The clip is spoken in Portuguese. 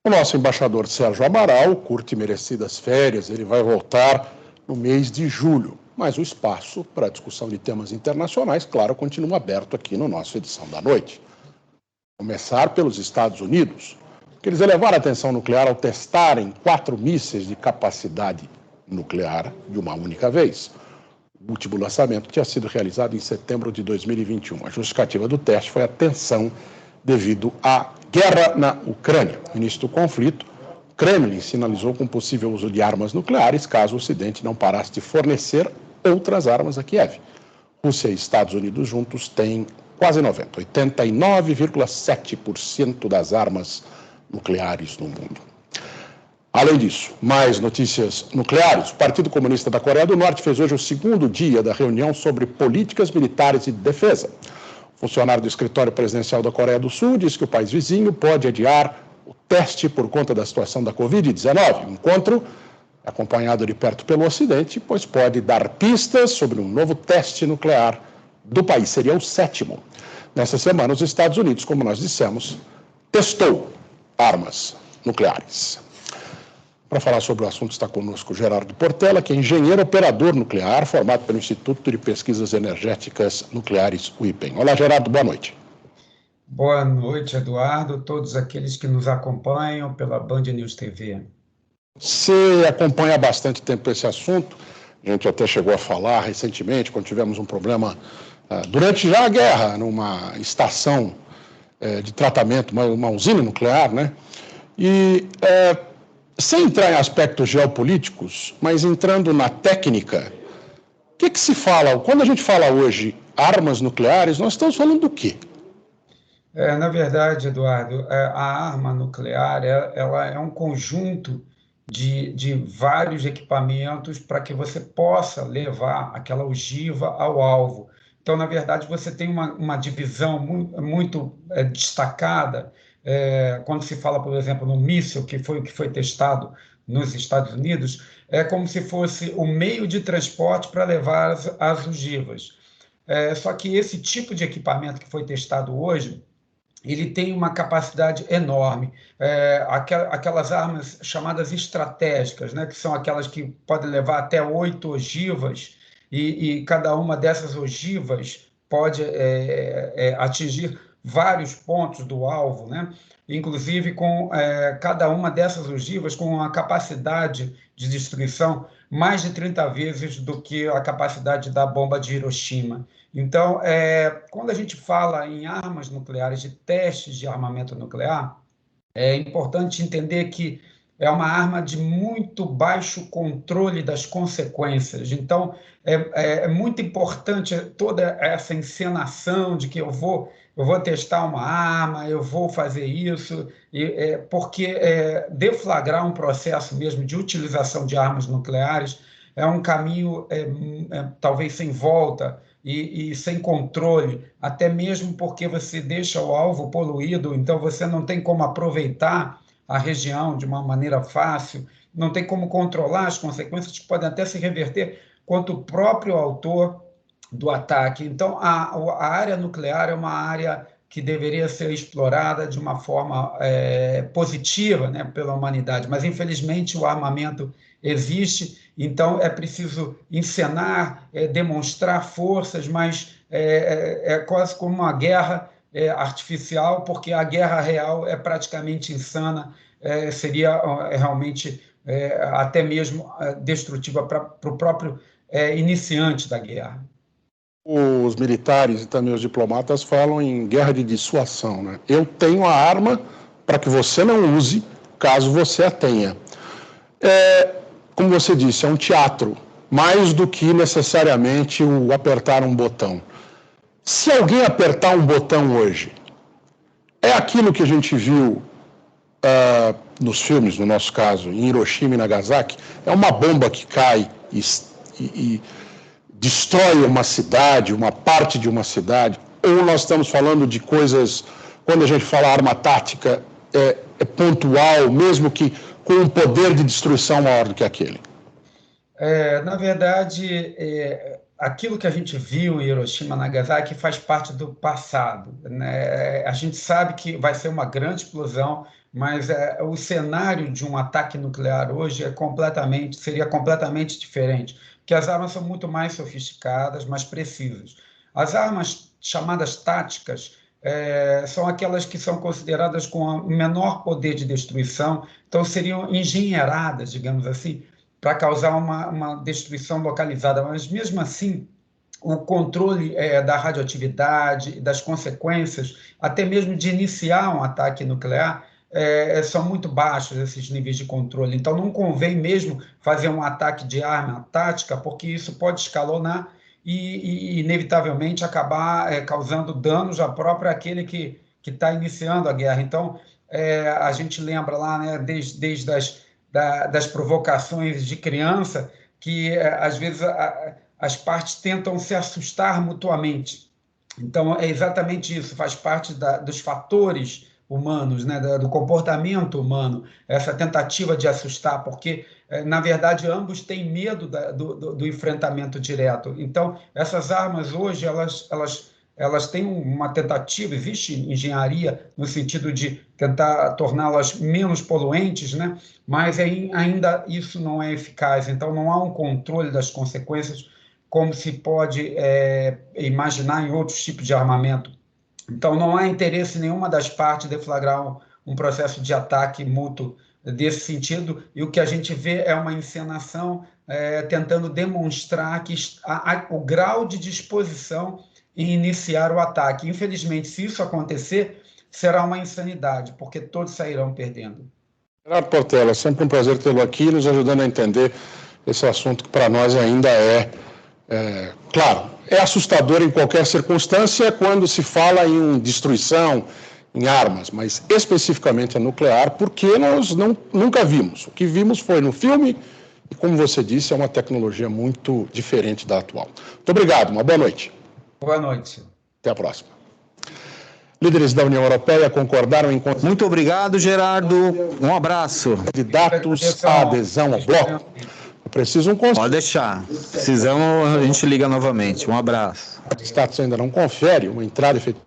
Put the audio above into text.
O nosso embaixador Sérgio Amaral curte merecidas férias, ele vai voltar no mês de julho, mas o espaço para a discussão de temas internacionais, claro, continua aberto aqui no nosso Edição da Noite. Começar pelos Estados Unidos, que eles elevaram a tensão nuclear ao testarem 4 mísseis de capacidade nuclear de uma única vez. O último lançamento tinha sido realizado em setembro de 2021. A justificativa do teste foi a tensão devido à guerra na Ucrânia. No início do conflito, o Kremlin sinalizou com possível uso de armas nucleares caso o Ocidente não parasse de fornecer outras armas a Kiev. Rússia e Estados Unidos juntos têm quase 89,7% das armas nucleares no mundo. Além disso, mais notícias nucleares. O Partido Comunista da Coreia do Norte fez hoje o segundo dia da reunião sobre políticas militares e defesa. O funcionário do escritório presidencial da Coreia do Sul disse que o país vizinho pode adiar o teste por conta da situação da Covid-19. O encontro é acompanhado de perto pelo Ocidente, pois pode dar pistas sobre um novo teste nuclear do país. Seria o 7º. Nessa semana, os Estados Unidos, como nós dissemos, testou armas nucleares. Para falar sobre o assunto está conosco Gerardo Portela, que é engenheiro operador nuclear, formado pelo Instituto de Pesquisas Energéticas Nucleares, o IPEN. Olá, Gerardo, boa noite. Boa noite, Eduardo, todos aqueles que nos acompanham pela Band News TV. Você acompanha há bastante tempo esse assunto, a gente até chegou a falar recentemente, quando tivemos um problema, durante já a guerra, numa estação de tratamento, uma usina nuclear, né? Sem entrar em aspectos geopolíticos, mas entrando na técnica, o que se fala? Quando a gente fala hoje armas nucleares, nós estamos falando do quê? Na verdade, Eduardo, a arma nuclear ela é um conjunto de vários equipamentos para que você possa levar aquela ogiva ao alvo. Então, na verdade, você tem uma divisão muito destacada. Quando se fala, por exemplo, no míssil, que foi o que foi testado nos Estados Unidos, é como se fosse o meio de transporte para levar as ogivas. Só que esse tipo de equipamento que foi testado hoje, ele tem uma capacidade enorme. Aquelas armas chamadas estratégicas, né, que são aquelas que podem levar até 8 ogivas, e cada uma dessas ogivas pode atingir vários pontos do alvo, né? Inclusive com cada uma dessas ogivas com uma capacidade de destruição mais de 30 vezes do que a capacidade da bomba de Hiroshima. Então, quando a gente fala em armas nucleares, de testes de armamento nuclear, é importante entender que é uma arma de muito baixo controle das consequências. Então, é muito importante toda essa encenação de que eu vou testar uma arma, eu vou fazer isso, porque deflagrar um processo mesmo de utilização de armas nucleares é um caminho talvez sem volta e sem controle, até mesmo porque você deixa o alvo poluído, então você não tem como aproveitar a região de uma maneira fácil, não tem como controlar as consequências que podem até se reverter contra o próprio autor do ataque. Então, a área nuclear é uma área que deveria ser explorada de uma forma positiva, né, pela humanidade, mas infelizmente o armamento existe, então é preciso encenar, demonstrar forças, mas é quase como uma guerra artificial, porque a guerra real é praticamente insana, seria realmente até mesmo destrutiva para o próprio iniciante da guerra. Os militares e também os diplomatas falam em guerra de dissuasão, né? Eu tenho a arma para que você não use, caso você a tenha. Como você disse, é um teatro, mais do que necessariamente o apertar um botão. Se alguém apertar um botão hoje, é aquilo que a gente viu nos filmes, no nosso caso, em Hiroshima e Nagasaki, é uma bomba que cai e destrói uma cidade, uma parte de uma cidade, ou nós estamos falando de coisas, quando a gente fala arma tática, é pontual, mesmo que com um poder de destruição maior do que aquele? Na verdade, aquilo que a gente viu em Hiroshima e Nagasaki faz parte do passado, né? A gente sabe que vai ser uma grande explosão, mas o cenário de um ataque nuclear hoje seria completamente diferente, porque as armas são muito mais sofisticadas, mais precisas. As armas chamadas táticas são aquelas que são consideradas com o menor poder de destruição, então seriam engenheiradas, digamos assim, para causar uma destruição localizada, mas mesmo assim o controle da radioatividade, das consequências, até mesmo de iniciar um ataque nuclear, são muito baixos esses níveis de controle. Então, não convém mesmo fazer um ataque de arma tática, porque isso pode escalonar e inevitavelmente, acabar causando danos a próprio aquele que está iniciando a guerra. Então, a gente lembra lá, né, desde das provocações de criança, que às vezes as partes tentam se assustar mutuamente. Então, é exatamente isso, faz parte dos fatores humanos, né, do comportamento humano, essa tentativa de assustar, porque, na verdade, ambos têm medo do enfrentamento direto. Então, essas armas hoje, elas têm uma tentativa, existe engenharia no sentido de tentar torná-las menos poluentes, né? Mas ainda isso não é eficaz, então não há um controle das consequências como se pode imaginar em outros tipos de armamento. Então, não há interesse em nenhuma das partes deflagrar um processo de ataque mútuo desse sentido, e o que a gente vê é uma encenação tentando demonstrar o grau de disposição em iniciar o ataque. Infelizmente, se isso acontecer, será uma insanidade, porque todos sairão perdendo. Gerardo Portela, sempre um prazer tê-lo aqui, nos ajudando a entender esse assunto que para nós ainda claro, é assustador em qualquer circunstância quando se fala em destruição, em armas, mas especificamente a nuclear, porque nós nunca vimos. O que vimos foi no filme e, como você disse, é uma tecnologia muito diferente da atual. Muito obrigado, uma boa noite. Boa noite. Até a próxima. Líderes da União Europeia concordaram em... Muito obrigado, Gerardo. Um abraço. Candidatos à adesão ao bloco. Eu preciso Pode deixar. Precisamos, a gente liga novamente. Um abraço. O status ainda não confere uma entrada efetiva